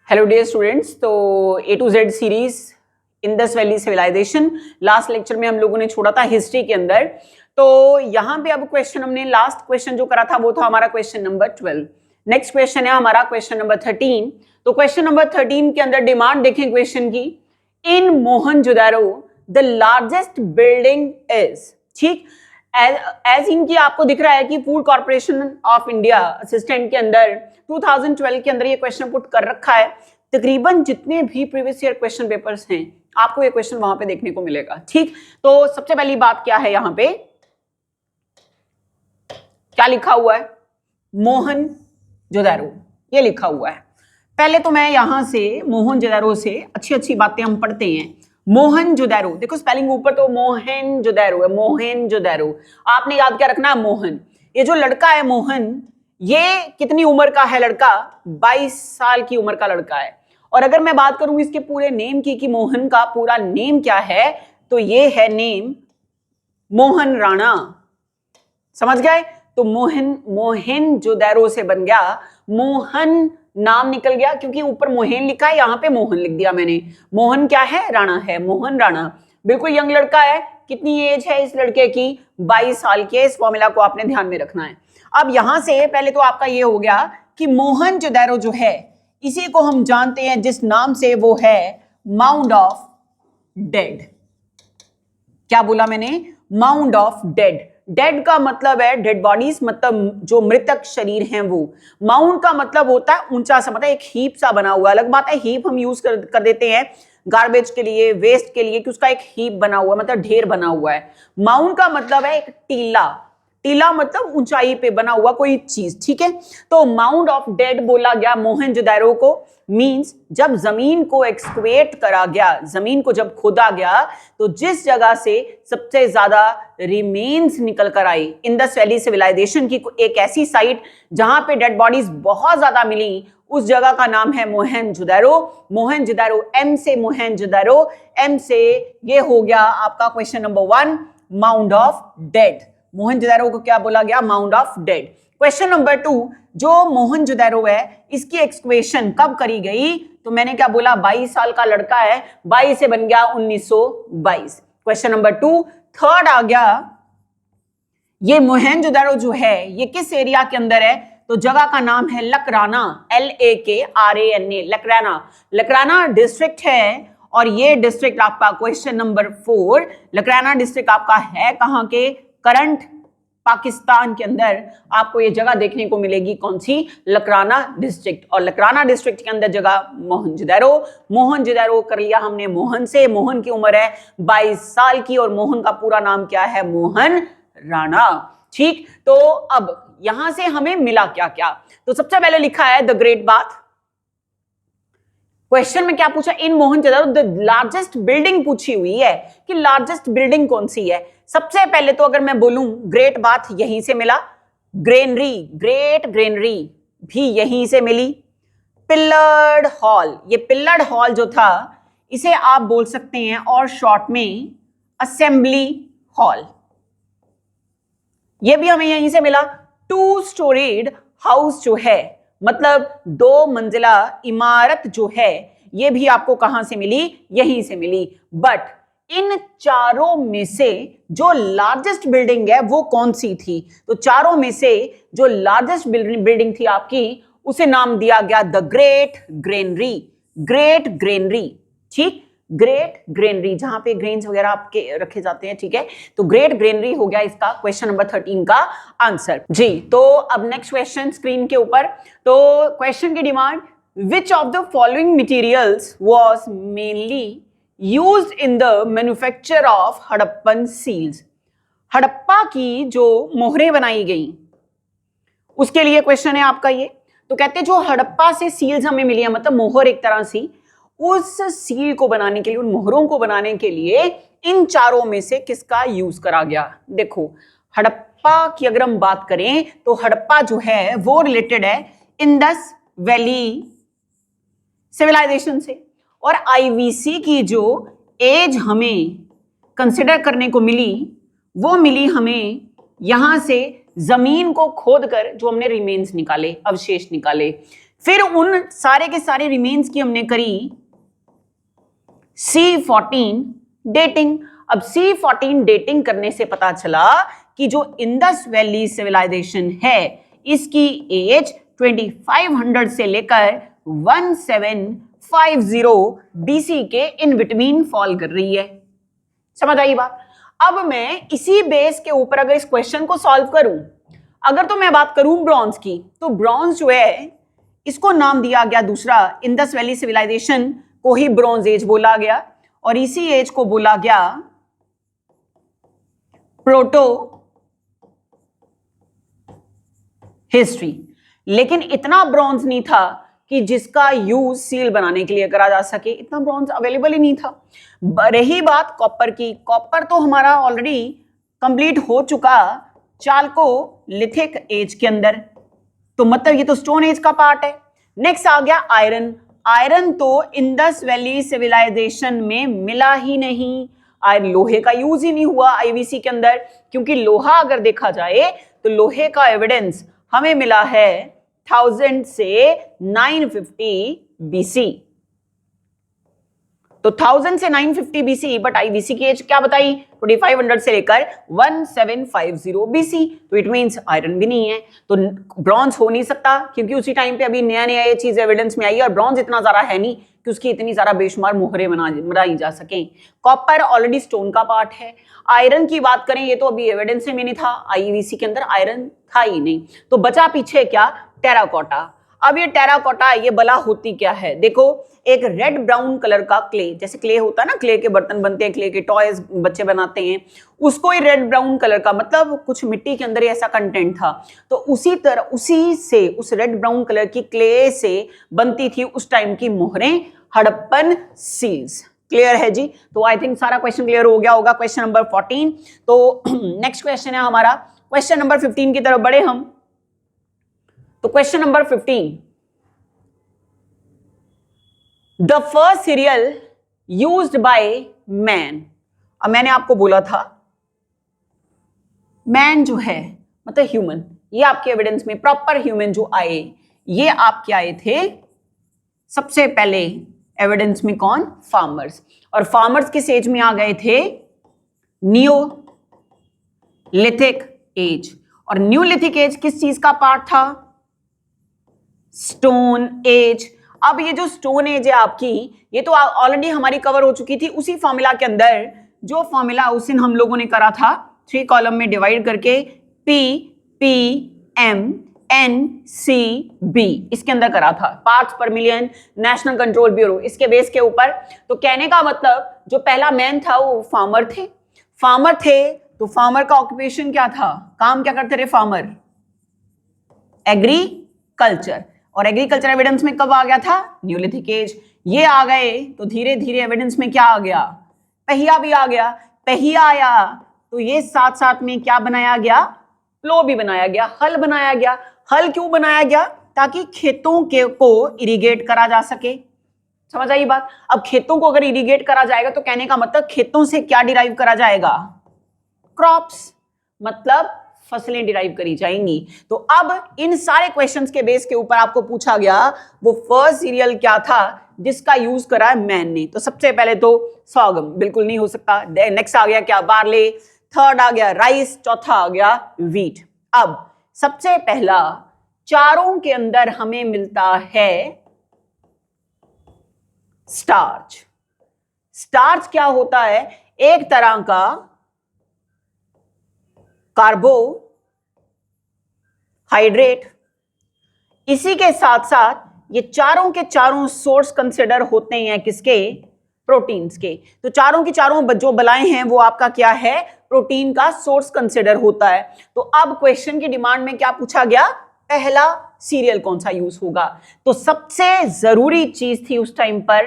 Hello dear students, तो A to Z series Indus valley civilisation last lecture में हम लोगों ने छोड़ा था हिस्ट्री के अंदर। तो यहाँ पे अब क्वेश्चन हमने लास्ट क्वेश्चन जो करा था वो था हमारा क्वेश्चन नंबर 12। नेक्स्ट क्वेश्चन है हमारा क्वेश्चन नंबर 13। तो क्वेश्चन नंबर 13 के अंदर डिमांड देखें क्वेश्चन की, in Mohenjodaro the largest building is, ठीक, एज इनकी आपको दिख रहा है कि food corporation of India assistant के अंदर 2012 के अंदर ये क्वेश्चन पुट कर रखा है। तकरीबन जितने भी प्रीवियस ईयर क्वेश्चन पेपर्स हैं आपको ये क्वेश्चन वहां पे देखने को मिलेगा, ठीक। तो सबसे पहली बात क्या है, यहां पे क्या लिखा हुआ है, मोहनजोदारो ये लिखा हुआ है। पहले तो मैं यहां से मोहनजोदारो से अच्छी अच्छी बातें हम पढ़ते हैं। मोहनजोदारो, देखो स्पेलिंग ऊपर तो मोहनजोदारो है, मोहनजोदारो आपने याद क्या रखना है, मोहन। ये जो लड़का है मोहन, ये कितनी उम्र का है लड़का, 22 साल की उम्र का लड़का है। और अगर मैं बात करूं इसके पूरे नेम की कि मोहन का पूरा नेम क्या है, तो ये है नेम मोहन राणा, समझ गए। तो मोहनजोदारो से बन गया मोहन, नाम निकल गया क्योंकि ऊपर मोहन लिखा है, यहां पे मोहन लिख दिया मैंने। मोहन क्या है, राणा है, मोहन राणा। बिल्कुल यंग लड़का है। कितनी एज है इस लड़के की, 22 साल की। इस फॉर्मूला को आपने ध्यान में रखना है। अब यहां से पहले तो आपका ये हो गया कि मोहनजोदारो जो है इसी को हम जानते हैं जिस नाम से, वो है माउंड ऑफ डेड। क्या बोला मैंने, माउंड ऑफ डेड। डेड का मतलब है डेड बॉडीज, मतलब जो मृतक शरीर हैं वो। माउंड का मतलब होता है ऊंचा सा, मतलब एक हीप सा बना हुआ। अलग बात है हीप हम यूज कर देते हैं गार्बेज के लिए, वेस्ट के लिए, कि उसका एक हीप बना हुआ, मतलब ढेर बना हुआ है। माउंड का मतलब है एक टीला, टीला मतलब ऊंचाई पे बना हुआ कोई चीज, ठीक है। तो माउंड ऑफ डेड बोला गया मोहनजोदारो को, मींस जब जमीन को एक्सकवेट करा गया, जमीन को जब खोदा गया, तो जिस जगह से सबसे ज्यादा रिमेन्स निकल कर आई इंडस वैली सिविलाइजेशन की, एक ऐसी साइट जहां पे डेड बॉडीज बहुत ज्यादा मिली, उस जगह का नाम है मोहनजोदारो। मोहनजोदारो, एम से मोहनजोदारो, एम से ये हो गया आपका question number 1, mound of dead. Mohenjodaro को क्या बोला गया, mound of dead. Question number 2, जो मोहनजोदारो है इसकी एक्सकवेशन कब करी गई, तो मैंने क्या बोला, 22 साल का लड़का है, 22 से बन गया 1922। Question number 2। थर्ड आ गया, ये मोहनजोदारो जो है ये किस एरिया के अंदर है, तो जगह का नाम है लकराना, LAKRANA, लकराना। लकराना डिस्ट्रिक्ट है, और ये डिस्ट्रिक्ट आपका क्वेश्चन नंबर 4, लकराना डिस्ट्रिक्ट आपका है कहां के, करंट पाकिस्तान के अंदर आपको ये जगह देखने को मिलेगी, कौन सी, लकराना डिस्ट्रिक्ट। और लकराना डिस्ट्रिक्ट के अंदर जगह मोहनजोदारो। मोहनजोदारो कर लिया हमने मोहन से, मोहन की उम्र है 22 साल की, और मोहन का पूरा नाम क्या है, मोहन राणा, ठीक। तो अब यहां से हमें मिला क्या क्या, तो सबसे पहले लिखा है द ग्रेट बाथ। क्वेश्चन में क्या पूछा, इन मोहनजोदारो द लार्जेस्ट बिल्डिंग पूछी हुई है कि लार्जेस्ट बिल्डिंग कौन सी है। सबसे पहले तो अगर मैं बोलूं ग्रेट बाथ यहीं से मिला, ग्रेनरी, ग्रेट ग्रेनरी भी यहीं से मिली, पिल्लर्ड हॉल, ये पिल्लर्ड हॉल जो था इसे आप बोल सकते हैं और शॉर्ट में असेंबली हॉल, ये भी हमें यहीं से मिला। 2 स्टोरीड हाउस जो है, मतलब 2 मंजिला इमारत जो है, ये भी आपको कहां से मिली, यहीं से मिली। बट इन चारों में से जो लार्जेस्ट बिल्डिंग है वो कौन सी थी, तो चारों में से जो लार्जेस्ट बिल्डिंग थी आपकी, उसे नाम दिया गया the great granary, great granary, ठीक। ग्रेट ग्रेनरी, जहां पे ग्रेन्स वगैरह आपके रखे जाते हैं, ठीक है। तो ग्रेट ग्रेनरी हो गया इसका क्वेश्चन नंबर 13 का आंसर जी। तो अब नेक्स्ट क्वेश्चन स्क्रीन के ऊपर, तो क्वेश्चन की demand, which of the following materials was mainly used in the manufacture of Harappan seals. Harappa की जो मोहरें बनाई गई उसके लिए क्वेश्चन है आपका ये। तो कहते हैं जो हड़प्पा से सील्स हमें मिली है, मतलब मोहर एक तरह से, उस सील को बनाने के लिए, उन मोहरों को बनाने के लिए इन चारों में से किसका यूज करा गया। देखो हड़प्पा की अगर हम बात करें तो हड़प्पा जो है वो रिलेटेड है इंडस वैली सिविलाइजेशन से, और IVC की जो एज हमें कंसिडर करने को मिली वो मिली हमें यहां से जमीन को खोदकर जो हमने रिमेन्स निकाले, अवशेष निकाले। फिर उन सारे के सारे रिमेन्स की हमने करी C14 डेटिंग। अब C14 डेटिंग करने से पता चला कि जो इंडस वैली सिविलाइजेशन है इसकी एज 2500 से लेकर 1750 BC के इन बिटवीन फॉल कर रही है। समझ आई बात? अब मैं इसी बेस के ऊपर अगर इस क्वेश्चन को सॉल्व करूं, अगर तो मैं बात करूं ब्रॉन्ज की, तो ब्रॉन्ज जो है इसको नाम दिया गया दूसरा, इंडस वैली सिविलाइजेशन को ही ब्रॉन्ज एज बोला गया और इसी एज को बोला गया प्रोटो हिस्ट्री। लेकिन इतना ब्रॉन्ज नहीं था कि जिसका यूज सील बनाने के लिए करा जा सके, इतना ब्रॉन्ज अवेलेबल ही नहीं था। रही बात कॉपर की, कॉपर तो हमारा ऑलरेडी कंप्लीट हो चुका चाल्कोलिथिक एज के अंदर, तो मतलब ये तो स्टोन एज का पार्ट है। नेक्स्ट आ गया आयरन। आयरन तो इंडस वैली सिविलाइजेशन में मिला ही नहीं, लोहे का यूज ही नहीं हुआ आईवीसी के अंदर, क्योंकि लोहा अगर देखा जाए तो लोहे का एविडेंस हमें मिला है 1000 से 950 BC। तो 1000 से 950 BC, बट आईवीसी की एज क्या बताई? 2500 से लेकर 1750 BC। तो इट मींस आयरन भी नहीं है, तो ब्रॉन्ज हो नहीं सकता, क्योंकि उसी टाइम पे अभी नया नया ये चीज एविडेंस में आई है और ब्रॉन्ज इतना ज्यादा है नहीं कि उसकी इतनी ज्यादा बेशुमार मोहरे बनाई जा सके। कॉपर ऑलरेडी स्टोन का पार्ट है। आयरन की बात करें, ये तो अभी एविडेंस में नहीं था, आईवीसी के अंदर आयरन था ही नहीं, तो बचा पीछे क्या? टेराकोटा। अब ये टेराकोटा, ये बला होती क्या है? देखो, एक रेड ब्राउन कलर का क्ले, जैसे क्ले होता है ना, क्ले के बर्तन बनते हैं, क्ले के टॉयज बच्चे बनाते हैं, उसको ही रेड ब्राउन कलर का, मतलब कुछ मिट्टी के अंदर ही ऐसा कंटेंट था, तो उसी तरह उसी से, उस रेड ब्राउन कलर की क्ले से बनती थी उस टाइम की मोहरें, हड़प्पन सील्स। क्लियर है जी? तो आई थिंक सारा क्वेश्चन क्लियर हो गया होगा, क्वेश्चन नंबर 14। तो नेक्स्ट क्वेश्चन है हमारा क्वेश्चन नंबर 15 की तरफ बढ़े हम। तो question number 15, the first serial used by man. अब मैंने आपको बोला था मैन जो है मतलब ह्यूमन, ये आपके एविडेंस में प्रॉपर ह्यूमन जो आए, ये आपके आए थे सबसे पहले एविडेंस में कौन? फार्मर्स। और फार्मर्स किस एज में आ गए थे? Neolithic age. और न्यूलिथिक एज किस चीज का पार्ट था? Stone age. अब ये जो स्टोन एज है आपकी, ये तो ऑलरेडी हमारी कवर हो चुकी थी उसी फॉर्मूला के अंदर, जो फॉर्मूला उस दिन हम लोगों ने करा था 3 कॉलम में डिवाइड करके, PPM NCB इसके अंदर करा था, पार्ट्स पर मिलियन, नेशनल कंट्रोल ब्यूरो, इसके बेस के ऊपर। तो कहने का मतलब जो पहला मैन था वो फार्मर थे। फार्मर थे तो फार्मर का ऑक्यूपेशन क्या था? काम क्या करते रहे फार्मर? एग्रीकल्चर। और एग्रीकल्चर एविडेंस में कब आ गया था? Neolithic age. ये आ गए तो धीरे धीरे एविडेंस में क्या आ गया? पहिया भी आ गया। पहिया आया तो ये साथ साथ में क्या बनाया गया? प्लो भी बनाया गया, हल बनाया गया। हल क्यों बनाया गया? ताकि खेतों को इरिगेट करा जा सके। समझ आई बात? अब खेतों को अगर इरिगेट करा जाएगा तो कहने का मतलब खेतों से क्या डिराइव करा जाएगा? क्रॉप्स, मतलब फसलें डिराइव करी जाएंगी। तो अब इन सारे क्वेश्चंस के बेस के ऊपर आपको पूछा गया वो फर्स्ट सीरियल क्या था जिसका यूज करा है मैन ने। तो सबसे पहले तो सोगम, बिल्कुल नहीं हो सकता। नेक्स्ट आ गया क्या? बार्ले। थर्ड आ गया राइस। चौथा आ गया व्हीट। अब सबसे पहला चारों के अंदर हमें मिलता है स्टार्च। स्टार्च क्या होता है? एक तरह का कार्बोहाइड्रेट। इसी के साथ साथ ये चारों के चारों सोर्स कंसिडर होते हैं किसके? प्रोटीन्स के। तो चारों की चारों जो बलाएं हैं वो आपका क्या है? प्रोटीन का सोर्स कंसिडर होता है। तो अब क्वेश्चन की डिमांड में क्या पूछा गया? पहला सीरियल कौन सा यूज होगा? तो सबसे जरूरी चीज थी उस टाइम पर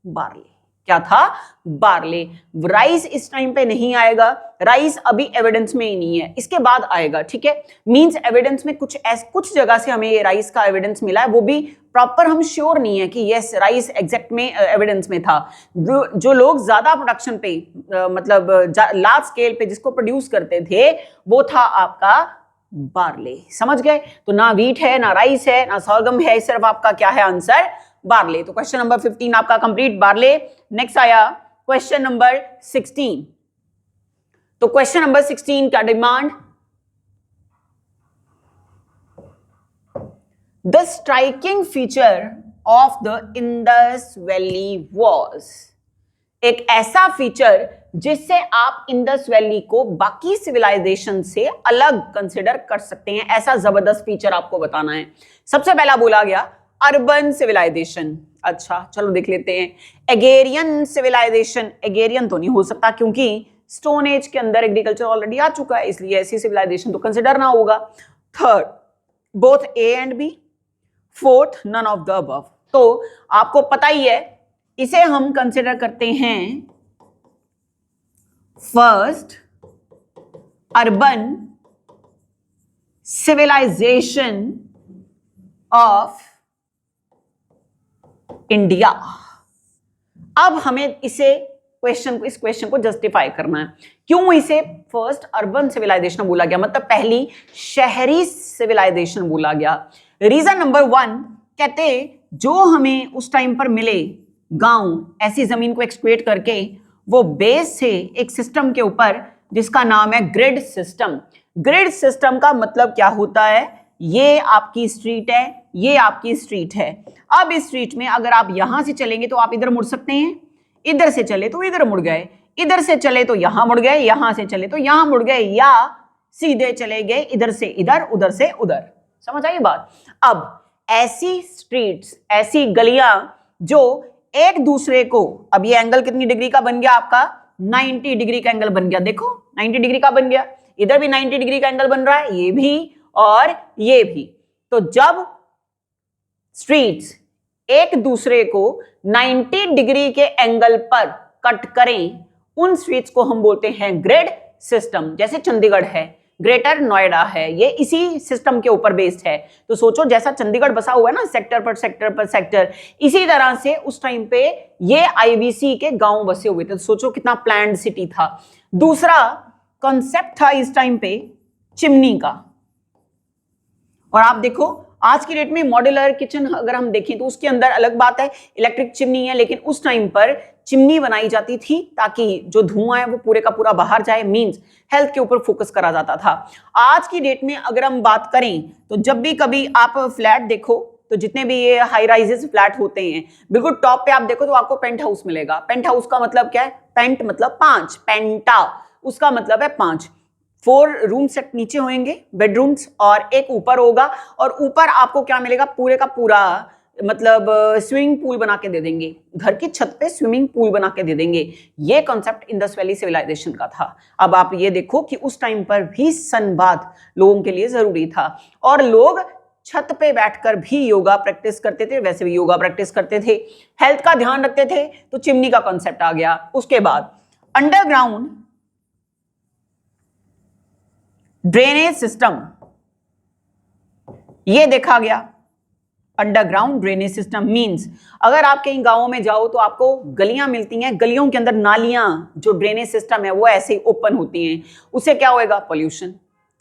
बार्ले। क्या था? बार्ले। राइस इस टाइम पे नहीं आएगा, राइस अभी एविडेंस में ही नहीं है, इसके बाद आएगा। ठीक है, मींस एविडेंस में कुछ जगह से हमें ये राइस का एविडेंस मिला है, वो भी प्रॉपर हम श्योर नहीं है कि यस राइस एग्जैक्ट में एविडेंस में था। जो लोग ज्यादा प्रोडक्शन पे मतलब लार्ज स्केल पे जिसको प्रोड्यूस करते थे वो था आपका बार्ले। समझ गए? तो ना व्हीट है, ना राइस है, ना सोरगम है, सिर्फ आपका क्या है आंसर? बार्ले। तो क्वेश्चन नंबर 15 आपका कंप्लीट, बार्ले। नेक्स्ट आया क्वेश्चन नंबर 16। तो क्वेश्चन नंबर 16 का demand, the striking feature of the Indus valley was, एक ऐसा फीचर जिससे आप इंडस वैली को बाकी सिविलाइजेशन से अलग कंसिडर कर सकते हैं, ऐसा जबरदस्त फीचर आपको बताना है। सबसे पहला बोला गया अर्बन सिविलाइजेशन। अच्छा चलो देख लेते हैं। एगेरियन सिविलाइजेशन, एगेरियन तो नहीं हो सकता क्योंकि स्टोन एज के अंदर एग्रीकल्चर ऑलरेडी आ चुका है, इसलिए ऐसी सिविलाइजेशन तो कंसिडर ना होगा। Third, both A and B. Fourth, none of the above. तो आपको पता ही है, इसे हम कंसिडर करते हैं first urban civilisation of India. अब हमें इस क्वेश्चन को जस्टिफाई करना है, क्यों इसे फर्स्ट अर्बन सिविलाइजेशन बोला गया, मतलब पहली शहरी सिविलाइजेशन बोला गया। रीजन नंबर 1, कहते जो हमें उस टाइम पर मिले गांव, ऐसी जमीन को एक्सक्वेट करके वो बेस से एक सिस्टम के ऊपर जिसका नाम है ग्रिड सिस्टम। ग्रिड सिस्टम का मतलब क्या होता है, ये आपकी स्ट्रीट है, ये आपकी स्ट्रीट है। अब इस स्ट्रीट में अगर आप यहां से चलेंगे तो आप इधर मुड़ सकते हैं, इधर से चले तो इधर मुड़ गए, इधर से चले तो यहां मुड़ गए, यहां से चले तो यहां मुड़ गए, या सीधे चले गए इधर से इधर, उधर से उधर। समझ आई बात? अब ऐसी स्ट्रीट्स, ऐसी गलियां जो एक दूसरे को, अब ये एंगल कितनी डिग्री का बन गया आपका? 90 डिग्री का एंगल बन गया। देखो 90 डिग्री का बन गया, इधर भी 90 डिग्री का एंगल बन रहा है, ये भी और ये भी। तो जब स्ट्रीट्स एक दूसरे को 90 डिग्री के एंगल पर कट करें, उन स्ट्रीट्स को हम बोलते हैं ग्रिड सिस्टम। जैसे चंडीगढ़ है, ग्रेटर नोएडा है, ये इसी सिस्टम के ऊपर बेस्ड है। तो सोचो जैसा चंडीगढ़ बसा हुआ है ना, सेक्टर पर सेक्टर पर सेक्टर, इसी तरह से उस टाइम पे ये आईवीसी के गांव बसे हुए थे। तो सोचो कितना प्लान्ड सिटी था। दूसरा कॉन्सेप्ट था इस टाइम पे चिमनी का। और आप देखो आज की डेट में मॉड्यूलर किचन अगर हम देखें तो उसके अंदर अलग बात है, इलेक्ट्रिक चिमनी है, लेकिन उस टाइम पर चिमनी बनाई जाती थी ताकि जो धुआं है वो पूरे का पूरा बाहर जाए, मींस हेल्थ के ऊपर फोकस करा जाता था। आज की डेट में अगर हम बात करें तो जब भी कभी आप फ्लैट देखो तो जितने भी ये हाई राइजेस फ्लैट होते हैं, बिल्कुल टॉप पे आप देखो तो आपको पेंट हाउस मिलेगा। पेंट हाउस का मतलब क्या है? पेंट मतलब 5, पेंटा उसका मतलब है 5। 4 रूम सेट नीचे होंगे बेडरूम्स और एक ऊपर होगा, और ऊपर आपको क्या मिलेगा? पूरे का पूरा मतलब स्विमिंग पूल बना के दे देंगे, घर की छत पे स्विमिंग पूल बना के दे देंगे। ये कॉन्सेप्ट इंडस वैली सिविलाइजेशन का था। अब आप ये देखो कि उस टाइम पर भी सनबाथ लोगों के लिए जरूरी था, और लोग छत पे बैठकर भी योगा प्रैक्टिस करते थे, वैसे भी योगा प्रैक्टिस करते थे, हेल्थ का ध्यान रखते थे। तो चिमनी का कॉन्सेप्ट आ गया। उसके बाद अंडरग्राउंड ड्रेनेज सिस्टम, ये देखा गया। अंडरग्राउंड ड्रेनेज सिस्टम मींस अगर आप कहीं गांवों में जाओ तो आपको गलियां मिलती हैं, गलियों के अंदर नालियां, जो ड्रेनेज सिस्टम है वो ऐसे ही ओपन होती हैं। उससे क्या होएगा? पोल्यूशन।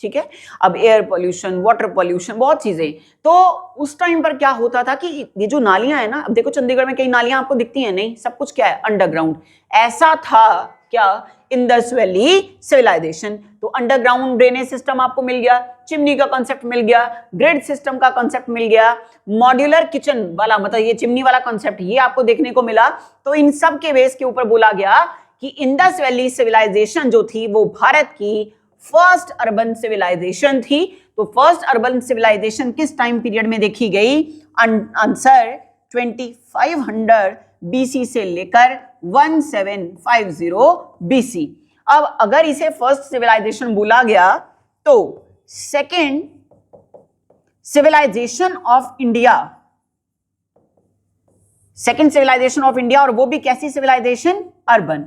ठीक है, अब एयर पोल्यूशन, वाटर पोल्यूशन, बहुत चीजें। तो उस टाइम पर क्या होता था कि ये जो नालियां है ना, अब देखो चंडीगढ़ में कई नालियां आपको दिखती हैं, नहीं, सब कुछ क्या है? अंडरग्राउंड। ऐसा था क्या? Indus valley civilisation. तो अंडरग्राउंड ड्रेनेज सिस्टम आपको मिल गया, चिमनी का कॉन्सेप्ट मिल गया, ग्रिड सिस्टम का कॉन्सेप्ट मिल गया, मॉड्यूलर किचन वाला मतलब ये चिमनी वाला कॉन्सेप्ट ये आपको देखने को मिला। तो इन सब के बेस के ऊपर बोला गया कि इंडस वैली सिविलाइजेशन जो थी वो भारत की फर्स्ट अर्बन सिविलाइजेशन थी। तो फर्स्ट अर्बन सिविलाइजेशन किस टाइम पीरियड में देखी गई? आंसर 2500 बीसी से लेकर 1750 बीसी। अब अगर इसे फर्स्ट सिविलाइजेशन बोला गया तो second civilisation of India, second civilisation of India, और वो भी कैसी सिविलाइजेशन? अर्बन।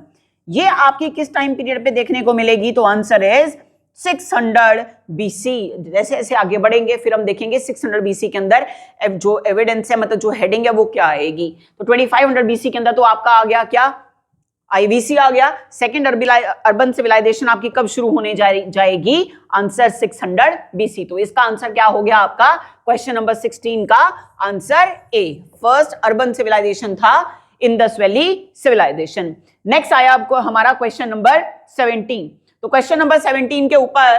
ये आपकी किस टाइम पीरियड पे देखने को मिलेगी? तो आंसर इज 600 बीसी। जैसे जैसे आगे बढ़ेंगे फिर हम देखेंगे 600 बीसी के अंदर जो एविडेंस है, मतलब जो हेडिंग है वो क्या आएगी। तो 2500 बीसी के अंदर तो आपका आ गया क्या? आईवीसी आ गया। सेकेंड अर्बन सिविलाइजेशन आपकी कब शुरू होने जाएगी? Answer 600 BC. तो इसका आंसर क्या हो गया आपका? क्वेश्चन नंबर 16 का answer A, first urban civilisation था इंडस वैली सिविलाइजेशन। नेक्स्ट आया आपको हमारा क्वेश्चन नंबर 17। तो क्वेश्चन नंबर 17 के ऊपर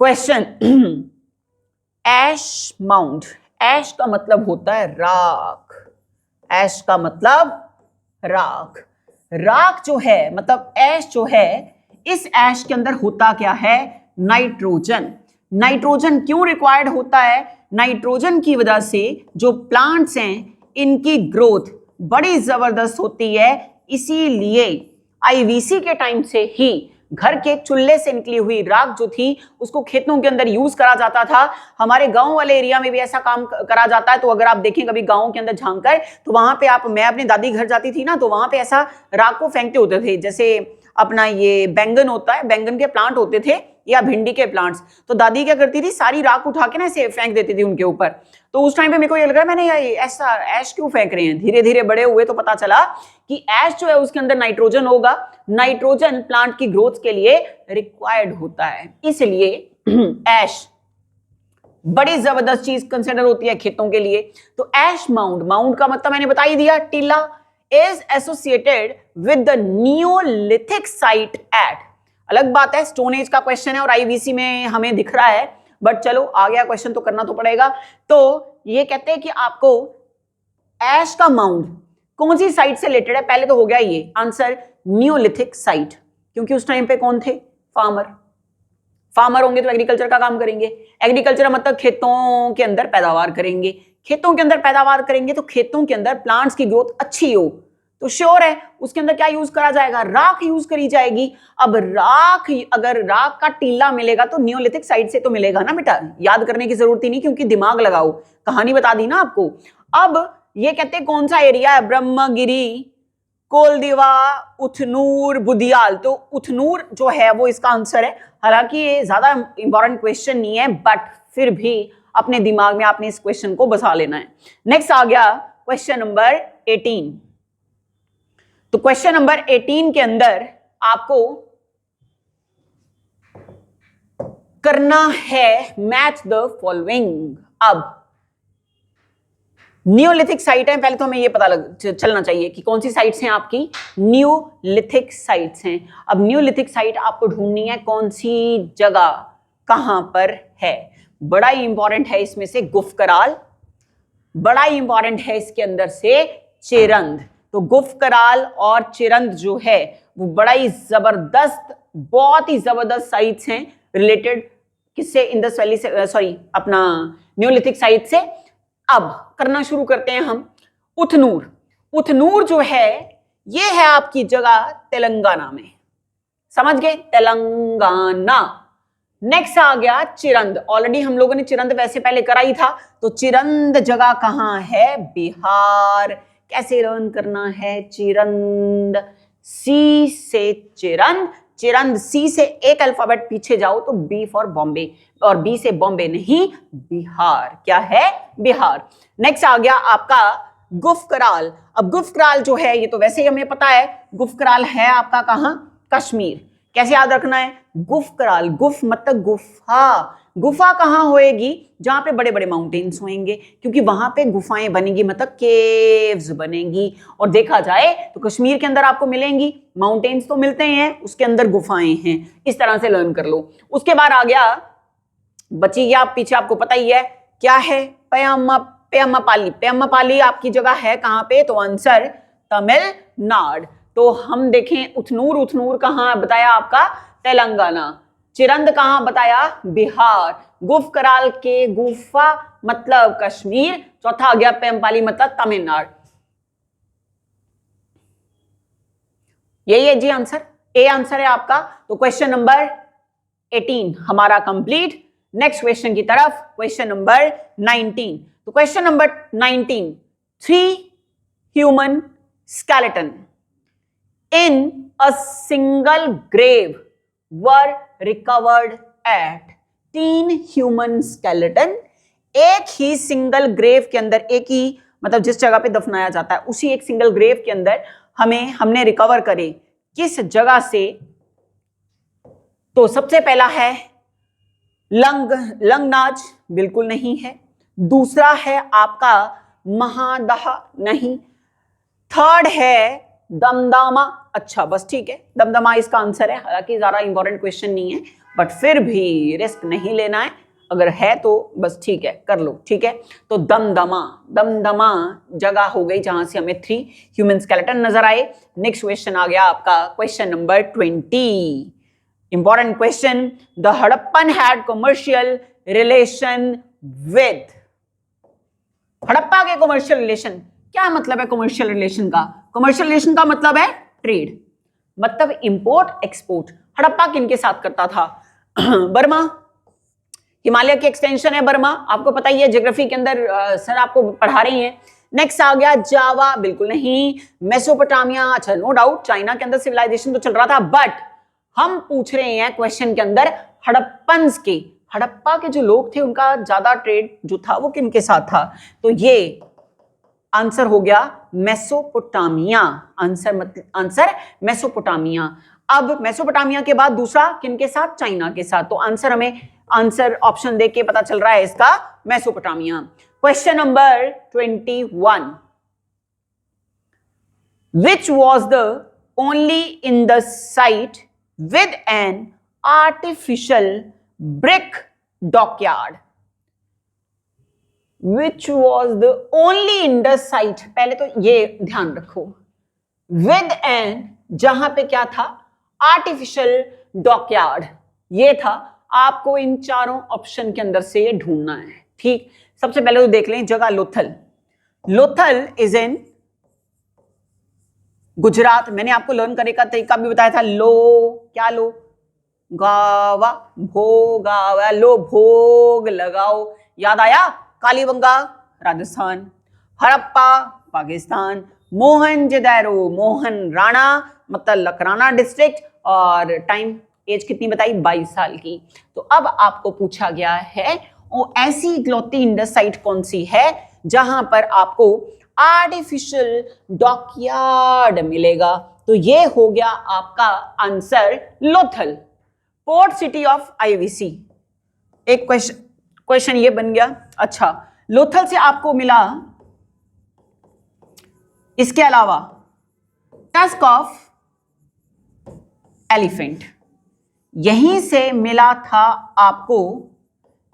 क्वेश्चन ऐश माउंट। ऐश का मतलब होता है राख। ऐश का मतलब राख। राख जो है मतलब ऐश जो है, इस ऐश के अंदर होता क्या है? नाइट्रोजन। नाइट्रोजन क्यों रिक्वायर्ड होता है? नाइट्रोजन की वजह से जो प्लांट्स हैं इनकी ग्रोथ बड़ी जबरदस्त होती है। इसीलिए आईवीसी के टाइम से ही घर के चूल्हे से निकली हुई राख जो थी उसको खेतों के अंदर यूज करा जाता था। हमारे गांव वाले एरिया में भी ऐसा काम करा जाता है। तो अगर आप देखें कभी गांव के अंदर झांककर, तो वहां पे मैं अपनी दादी घर जाती थी ना, तो वहां पे ऐसा राख को फेंकते होते थे। जैसे अपना ये बैंगन होता है, बैंगन के प्लांट होते थे या भिंडी के प्लांट्स, तो दादी क्या करती थी, सारी राख उठा के ना ऐसे फेंक देती थी उनके ऊपर। तो उस टाइम पे मेरे को ये लगा मैंने ऐसा ऐश क्यों फेंक रहे हैं। धीरे धीरे बड़े हुए तो पता चला कि ऐश जो है उसके अंदर नाइट्रोजन होगा। नाइट्रोजन प्लांट की ग्रोथ के लिए रिक्वायर्ड होता है, इसलिए ऐश बड़ी जबरदस्त चीज कंसिडर होती है खेतों के लिए। तो ऐश माउंट, माउंट का मतलब मैंने बता ही दिया, टीला, is associated with the neolithic site at. अलग बात है स्टोन एज का क्वेश्चन है और आईवीसी में हमें दिख रहा है, बट चलो आ गया क्वेश्चन तो करना तो पड़ेगा। तो ये कहते हैं कि आपको ऐश का माउंट कौन सी साइट से रिलेटेड है? पहले तो हो गया ये आंसर नियोलिथिक साइट, क्योंकि उस टाइम पे कौन थे? फार्मर। फार्मर होंगे तो एग्रीकल्चर का काम करेंगे। एग्रीकल्चर मतलब खेतों के अंदर पैदावार करेंगे। खेतों के अंदर पैदावार करेंगे तो खेतों के अंदर प्लांट्स की ग्रोथ अच्छी हो, तो श्योर है उसके अंदर क्या यूज करा जाएगा? राख यूज करी जाएगी। अब राख, अगर राख का टीला मिलेगा तो नियोलिथिक साइट से तो मिलेगा ना बेटा, याद करने की जरूरत ही नहीं, क्योंकि दिमाग लगाओ, कहानी बता दी ना आपको। अब ये कहते हैं कौन सा एरिया है? ब्रह्मगिरी, कोलदीवा, उथनूर, बुदियाल। तो उथनूर जो है वो इसका आंसर है। हालांकि ये ज्यादा इंपॉर्टेंट क्वेश्चन नहीं है, बट फिर भी अपने दिमाग में आपने इस क्वेश्चन को बसा लेना है। नेक्स्ट आ गया क्वेश्चन नंबर 18। तो क्वेश्चन नंबर 18 के अंदर आपको करना है मैच द फॉलोइंग। अब नियोलिथिक साइट है, पहले तो हमें ये पता चलना चाहिए कि कौन सी साइट्स हैं आपकी? नियोलिथिक साइट्स हैं। अब नियोलिथिक साइट आपको ढूंढनी है कौन सी जगह, कहां पर है। बड़ा ही इंपॉर्टेंट है इसमें से गुफकराल, बड़ा ही इंपॉर्टेंट है इसके अंदर से चिरंद। तो गुफकराल और चिरंद जो है वो बड़ा ही जबरदस्त, बहुत ही जबरदस्त साइट्स हैं रिलेटेड किससे? इंडस वैली से, सॉरी अपना नियोलिथिक साइट से। अब करना शुरू करते हैं हम। उथनूर, उथनूर जो है ये है आपकी जगह तेलंगाना में, समझ गए? तेलंगाना। नेक्स्ट आ गया चिरंद। ऑलरेडी हम लोगों ने चिरंद वैसे पहले करा ही था, तो चिरंद जगह कहां है? बिहार। कैसे लर्न करना है? चिरंद, सी से चिरंद, चिरंद सी से एक अल्फाबेट पीछे जाओ तो बी फॉर बॉम्बे, और बी से बॉम्बे नहीं, बिहार। क्या है? बिहार। नेक्स्ट आ गया आपका गुफकराल। अब गुफकराल जो है ये तो वैसे ही हमें पता है, गुफकराल है आपका कहां? कश्मीर। कैसे याद रखना है? गुफकराल, गुफ मतलब गुफा। गुफा कहां होएगी? जहां पे बड़े बड़े माउंटेन्स होंगे, क्योंकि वहां पे गुफाएं बनेंगी, मतलब केव्स बनेंगी। और देखा जाए तो कश्मीर के अंदर आपको मिलेंगी, माउंटेन्स तो मिलते हैं, उसके अंदर गुफाएं हैं। इस तरह से लर्न कर लो। उसके बाद आ गया, बची गया पीछे, आपको पता ही है क्या है? पेयम्मापाली। पेयम्मापाली आपकी जगह है कहां पे? तो आंसर तमिलनाडु। तो हम देखें उथनूर, उथनूर कहां बताया आपका? तेलंगाना। चिरंद कहां बताया? बिहार। गुफकराल के गुफा मतलब कश्मीर। चौथा आ गया पेम्पाली मतलब तमिलनाडु। यही है जी आंसर, ए आंसर है आपका। तो क्वेश्चन नंबर 18 हमारा कंप्लीट। नेक्स्ट क्वेश्चन की तरफ, क्वेश्चन नंबर 19। तो question number 19, 3 human skeleton in a single grave were recovered at। 3 human skeleton एक ही सिंगल ग्रेव के अंदर, एक ही मतलब जिस जगह पे दफनाया जाता है उसी एक सिंगल ग्रेव के अंदर हमने रिकवर करे किस जगह से, तो सबसे पहला है लंगनाज, बिल्कुल नहीं है। दूसरा है आपका महादह, नहीं। थर्ड है दमदमा, अच्छा बस ठीक है, दमदमा इसका आंसर है। हालांकि ज्यादा इंपॉर्टेंट क्वेश्चन नहीं है, बट फिर भी रिस्क नहीं लेना है, अगर है तो बस ठीक है कर लो, ठीक है। तो दमदमा जगह हो गई जहां से हमें 3 ह्यूमन स्केलेटन नजर आए। नेक्स्ट क्वेश्चन आ गया आपका question number 20, important question. The Harappan had commercial relation with, Harappa के कमर्शियल रिलेशन, क्या मतलब है कमर्शियल रिलेशन का? कमर्शियल रिलेशन का मतलब है ट्रेड, मतलब इंपोर्ट एक्सपोर्ट। हड़प्पा किनके साथ करता था? बर्मा, हिमालय की एक्सटेंशन है बर्मा, आपको पता ही है, ज्योग्राफी के अंदर सर आपको पढ़ा रही हैं। नेक्स्ट आ गया जावा, बिल्कुल नहीं। मेसोपोटामिया, अच्छा नो डाउट चाइना के अंदर सिविलाइजेशन तो चल रहा था, बट हम पूछ रहे हैं क्वेश्चन के अंदर हड़प्पन्स के, हड़प्पा के जो लोग थे उनका ज्यादा ट्रेड जो था वो किनके साथ था? तो ये आंसर हो गया मेसोपोटामिया, आंसर मेसोपोटामिया। अब मेसोपोटामिया के बाद दूसरा किनके साथ? चाइना के साथ। तो आंसर हमें, आंसर ऑप्शन देख के पता चल रहा है इसका Mesopotamia. Question number 21, which was the only in the site with an artificial brick dockyard? Which was the only in the site, पहले तो ये ध्यान रखो, with an जहां पे क्या था? आर्टिफिशियल डॉकयार्ड, ये था। आपको इन चारों ऑप्शन के अंदर से ये ढूंढना है, ठीक। सबसे पहले तो देख लें जगह लोथल, लोथल इज इन गुजरात। मैंने आपको लर्न करने का तरीका भी बताया था, लो क्या लो गावा भोगावा, लो भोग लगाओ, याद आया? कालीबंगा राजस्थान, हड़प्पा पाकिस्तान, मोहनजोदड़ो मोहन राणा मतलब लकराना डिस्ट्रिक्ट, और टाइम एज कितनी बताई? 22 साल की। तो अब आपको पूछा गया है वो ऐसी इकलौती इंडस साइट कौन सी है जहां पर आपको आर्टिफिशियल डॉकयार्ड मिलेगा? तो ये हो गया आपका answer Lothal, port city of IVC. एक क्वेश्चन ये बन गया। अच्छा, लोथल से आपको मिला, इसके अलावा टस्क ऑफ एलिफेंट, यहीं से मिला था आपको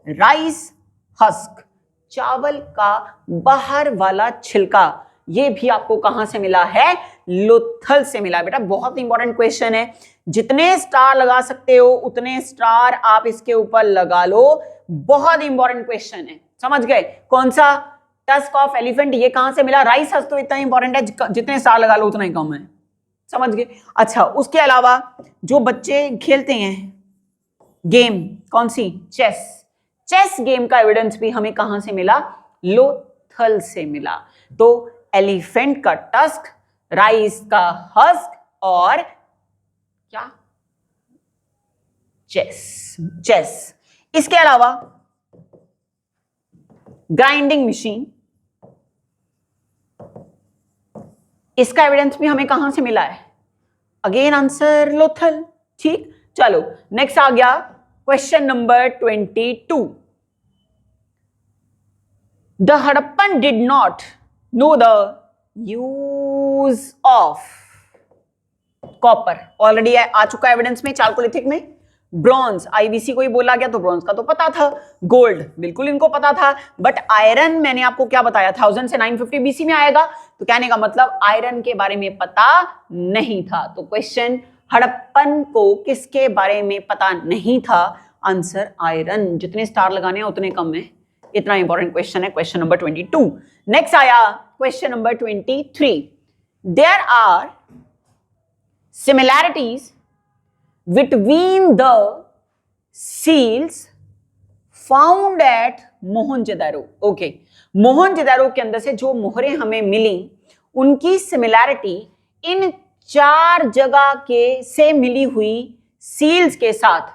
राइस हस्क, चावल का बाहर वाला छिलका, ये भी आपको कहां से मिला है? लोथल से मिला। बेटा बहुत इंपॉर्टेंट क्वेश्चन है, जितने स्टार लगा सकते हो उतने स्टार आप इसके ऊपर लगा लो, बहुत इंपॉर्टेंट क्वेश्चन है, समझ गए? कौन सा? टस्क ऑफ एलिफेंट, ये कहां से मिला? राइस हस्क तो इतना इंपॉर्टेंट है, जितने स्टार लगा लो उतना ही कम है, समझ गए? अच्छा, उसके अलावा जो बच्चे खेलते हैं गेम, कौन सी? चेस, चेस गेम का एविडेंस भी हमें कहां से मिला? लोथल से मिला। तो एलिफेंट का टस्क, राइस का हस्क, और क्या? चेस, चेस। इसके अलावा ग्राइंडिंग मशीन, इसका एविडेंस भी हमें कहां से मिला है? अगेन आंसर लोथल, ठीक। चलो नेक्स्ट आ गया question number 22। The Harappan did not know the use of copper, already आ चुका एविडेंस में, चालकोलिथिक में। ब्रॉन्ज, आईवीसी को ही बोला गया तो ब्रॉन्ज का तो पता था। गोल्ड बिल्कुल इनको पता था, बट आयरन मैंने आपको क्या बताया? 1000 से 950 बीसी में आएगा, तो कहने का मतलब आयरन के बारे में पता नहीं था। तो क्वेश्चन, हड़प्पन को किसके बारे में पता नहीं था? Answer iron. जितने स्टार लगाने हैं उतने कम है, इतना इंपॉर्टेंट क्वेश्चन है क्वेश्चन नंबर 22। नेक्स्ट आया question number 23। There are similarities between the seals found at Mohenjodaro. Okay, Mohenjodaro के अंदर से जो मोहरें हमें मिली उनकी सिमिलैरिटी इन 4 जगह के से मिली हुई सील्स के साथ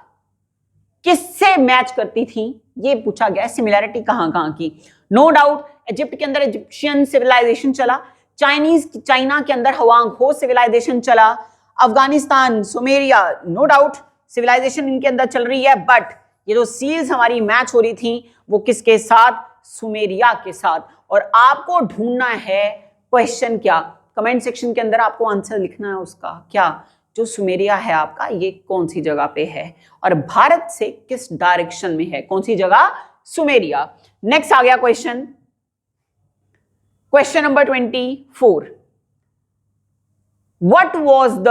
किससे मैच करती थी, ये पूछा गया। सिमिलैरिटी कहां कहां की? नो डाउट इजिप्ट के अंदर इजिप्शियन सिविलाइजेशन चला, चाइना के अंदर हवांग हो सिविलाइजेशन चला, Afghanistan Sumeria no doubt civilisation इनके अंदर चल रही है, बट ये जो सील्स हमारी मैच हो रही थी वो किसके साथ, सुमेरिया के साथ। और आपको ढूंढना है क्वेश्चन क्या, कमेंट सेक्शन के अंदर आपको आंसर लिखना है उसका, क्या जो सुमेरिया है आपका ये कौन सी जगह पे है और भारत से किस डायरेक्शन में है, कौन सी जगह, सुमेरिया। नेक्स्ट आ गया question, question number 24, what was the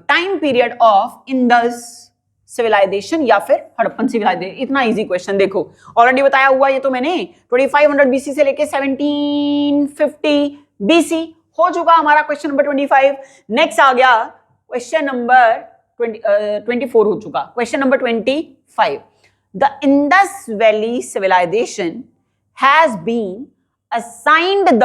time period of Indus civilisation या फिर हड़प्पन सिविलाइजेशन। इतना इजी क्वेश्चन देखो, ऑलरेडी बताया हुआ ये तो मैंने, 2500 बीसी से लेके 1750 बीसी हो चुका हमारा क्वेश्चन नंबर 25। नेक्स्ट आ गया क्वेश्चन नंबर 24 हो चुका, question number 25, the Indus valley civilisation has been assigned the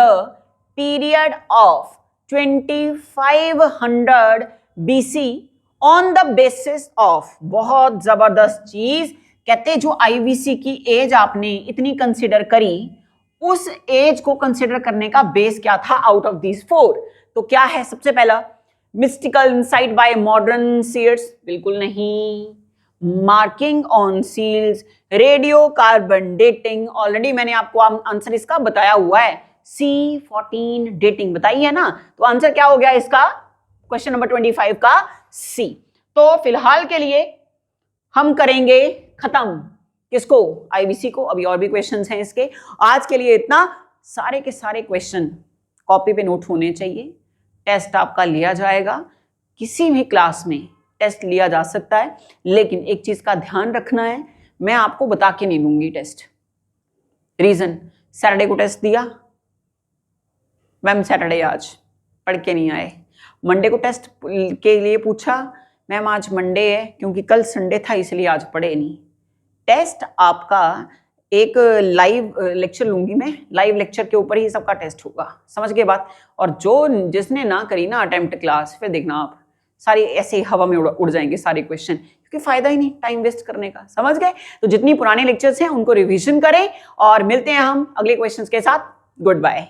period of 2500 BC on the basis of, बहुत जबरदस्त चीज कहते, जो आईवीसी की एज आपने इतनी कंसिडर करी उस एज को कंसिडर करने का बेस क्या था आउट ऑफ दीज 4। तो क्या है, सबसे पहला mystical insight by modern seers, बिल्कुल नहीं, marking on seals, radio carbon dating, already मैंने आपको आंसर इसका बताया हुआ है, C14 डेटिंग बताई है ना, तो आंसर क्या हो गया इसका, क्वेश्चन नंबर 25 का सी। तो फिलहाल के लिए हम करेंगे खत्म किसको, आईबीसी को, अभी और भी क्वेश्चंस हैं इसके। आज के लिए इतना, सारे के सारे क्वेश्चन कॉपी पे नोट होने चाहिए, टेस्ट आपका लिया जाएगा, किसी भी क्लास में टेस्ट लिया जा सकता है, लेकिन एक चीज का ध्यान रखना है, मैं आपको बता के नहीं दूंगी टेस्ट। रीजन, सैटरडे को टेस्ट दिया, मैम सैटरडे आज पढ़ के नहीं आए, मंडे को टेस्ट के लिए पूछा, मैम आज मंडे है क्योंकि कल संडे था इसलिए आज पढ़े नहीं। टेस्ट आपका एक लाइव लेक्चर लूंगी मैं, लाइव लेक्चर के ऊपर ही सबका टेस्ट होगा, समझ गए बात। और जो जिसने ना करी ना अटेम्प्ट क्लास, फिर देखना आप सारी ऐसे हवा में उड़ जाएंगे सारे क्वेश्चन, क्योंकि फायदा ही नहीं टाइम वेस्ट करने का, समझ गए। तो जितनी पुराने लेक्चर्स हैं उनको रिवीजन करें और मिलते हैं हम अगले क्वेश्चंस के साथ। Good bye.